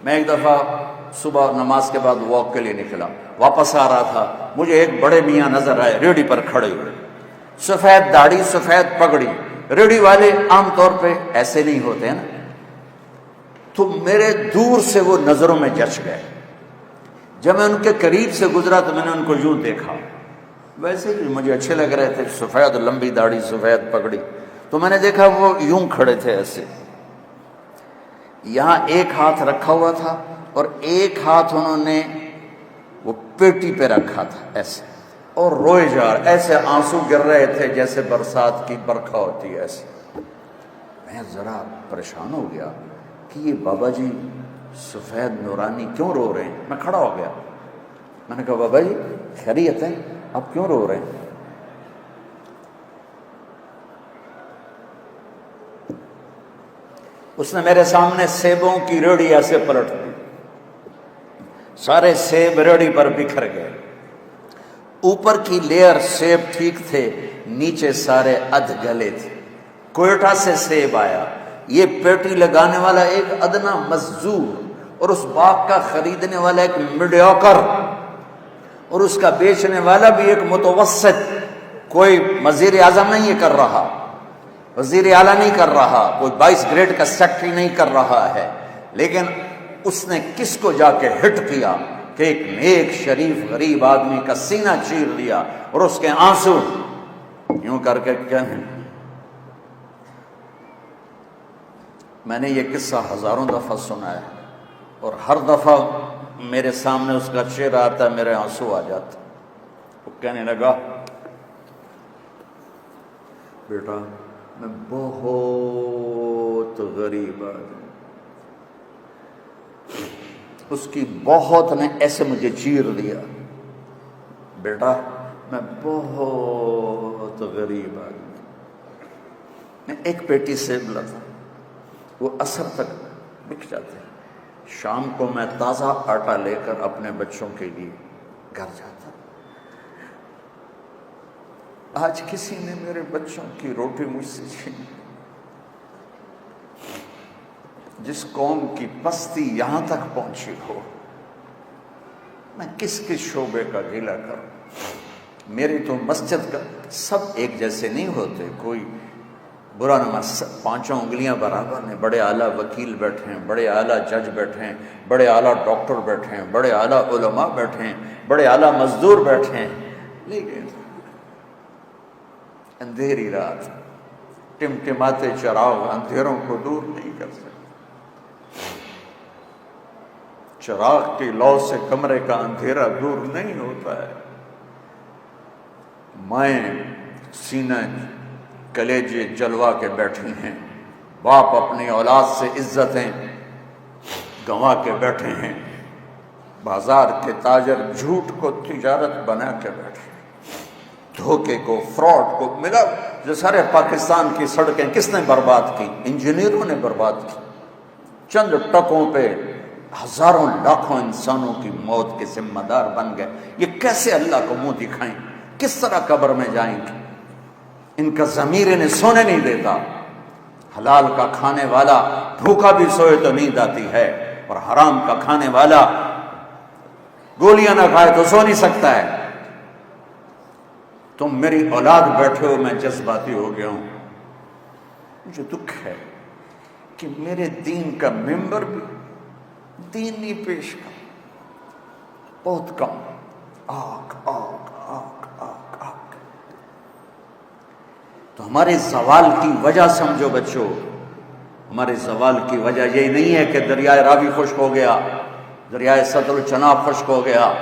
میں ایک دفعہ صبح نماز کے بعد واک کے لیے نکلا، واپس آ رہا تھا، مجھے ایک بڑے میاں نظر آئے ریڑھی پر کھڑے ہوئے، سفید داڑھی سفید پگڑی۔ ریڑھی والے عام طور پہ ایسے نہیں ہوتے ہیں نا، تو میرے دور سے وہ نظروں میں جچ گئے۔ جب میں ان کے قریب سے گزرا تو میں نے ان کو یوں دیکھا، ویسے بھی مجھے اچھے لگ رہے تھے، سفید لمبی داڑھی سفید پگڑی، تو میں نے دیکھا وہ یوں کھڑے تھے ایسے، یہاں ایک ہاتھ رکھا ہوا تھا اور ایک ہاتھ انہوں نے وہ پیٹی پہ رکھا تھا ایسے، اور روئے جا رہے، ایسے آنسو گر رہے تھے جیسے برسات کی برکھا ہوتی ہے ایسے۔ میں ذرا پریشان ہو گیا کہ یہ بابا جی سفید نورانی کیوں رو رہے ہیں؟ میں کھڑا ہو گیا، میں نے کہا بابا جی خیریت ہے، آپ کیوں رو رہے ہیں؟ اس نے میرے سامنے سیبوں کی ریڑھی ایسے پلٹ دی، سارے سیب ریڑھی پر بکھر گئے، اوپر کی لیئر سیب ٹھیک تھے، نیچے سارے ادھ گلے تھے۔ کوئٹہ سے سیب آیا، یہ پیٹی لگانے والا ایک ادنا مزدور اور اس باغ کا خریدنے والا ایک میڈیوکر اور اس کا بیچنے والا بھی ایک متوسط، کوئی وزیر اعظم نہیں یہ کر رہا، وزیر اعلیٰ نہیں کر رہا، کوئی 22 گریڈ کا سیکٹری نہیں کر رہا ہے، لیکن اس نے کس کو جا کے ہٹ کیا کہ ایک نیک شریف غریب آدمی کا سینہ چیر دیا اور اس کے آنسو یوں کر کے کہنے۔ میں نے یہ قصہ ہزاروں دفعہ سنا ہے اور ہر دفعہ میرے سامنے اس کا چہرہ آتا، میرے آنسو آ جاتے۔ وہ کہنے لگا بیٹا میں بہت غریب آدمی، اس کی بہت نے ایسے مجھے چیر دیا، بیٹا میں بہت غریب آدمی، میں ایک پیٹی سیب لاتا، وہ عصر تک بک جاتے، شام کو میں تازہ آٹا لے کر اپنے بچوں کے لیے گھر جاتا۔ آج کسی نے میرے بچوں کی روٹی مجھ سے چھین، جس قوم کی پستی یہاں تک پہنچی ہو، میں کس کس شعبے کا گلہ کروں؟ میری تو مسجد کا سب ایک جیسے نہیں ہوتے، کوئی برا نہ، پانچوں انگلیاں برابر ہیں، بڑے اعلیٰ وکیل بیٹھے ہیں، بڑے اعلیٰ جج بیٹھے ہیں، بڑے اعلیٰ ڈاکٹر بیٹھے ہیں، بڑے اعلیٰ علماء بیٹھے ہیں، بڑے اعلیٰ مزدور بیٹھے ہیں، لیکن اندھیری رات ٹمٹماتے چراغ اندھیروں کو دور نہیں کر سکتے، چراغ کی لو سے کمرے کا اندھیرا دور نہیں ہوتا ہے۔ مائیں سینہ کلیجے جلوا کے بیٹھی ہیں، باپ اپنی اولاد سے عزتیں گنوا کے بیٹھے ہیں، بازار کے تاجر جھوٹ کو تجارت بنا کے بیٹھے، دھوکے کو فراڈ کو ملا۔ جو سارے پاکستان کی سڑکیں کس نے برباد کی؟ انجینئروں نے برباد کی، چند ٹکوں پہ ہزاروں لاکھوں انسانوں کی موت کے ذمہ دار بن گئے۔ یہ کیسے اللہ کو منہ دکھائیں؟ کس طرح قبر میں جائیں گے؟ ان کا ضمیر انہیں سونے نہیں دیتا۔ حلال کا کھانے والا بھوکا بھی سوئے تو نیند آتی ہے، اور حرام کا کھانے والا گولیاں نہ کھائے تو سو نہیں سکتا ہے۔ تم میری اولاد بیٹھے ہو، میں جذباتی ہو گیا ہوں۔ مجھے دکھ ہے کہ میرے دین کا ممبر بھی دین نہیں پیش کر، بہت کم، آگ آگ آگ آگ آگ۔ تو ہمارے زوال کی وجہ سمجھو بچوں، ہمارے زوال کی وجہ یہی نہیں ہے کہ دریائے راوی خشک ہو گیا، دریائے ستلج چناب خشک ہو گیا۔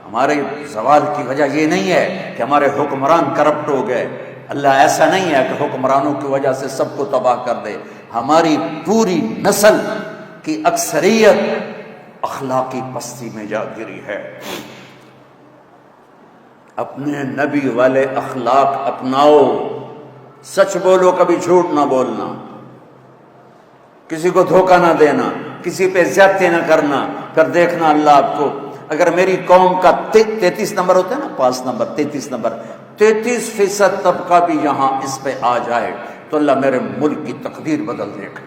ہمارے زوال کی وجہ یہ نہیں ہے کہ ہمارے حکمران کرپٹ ہو گئے۔ اللہ ایسا نہیں ہے کہ حکمرانوں کی وجہ سے سب کو تباہ کر دے۔ ہماری پوری نسل کی اکثریت اخلاقی پستی میں جا گری ہے۔ اپنے نبی والے اخلاق اپناؤ، سچ بولو، کبھی جھوٹ نہ بولنا، کسی کو دھوکہ نہ دینا، کسی پہ زیادتی نہ کرنا، پھر دیکھنا اللہ آپ کو۔ اگر میری قوم کا 33 نمبر ہوتا ہے نا، پاس نمبر 33 نمبر، 33% طبقہ بھی یہاں اس پہ آ جائے تو اللہ میرے ملک کی تقدیر بدل دے گا۔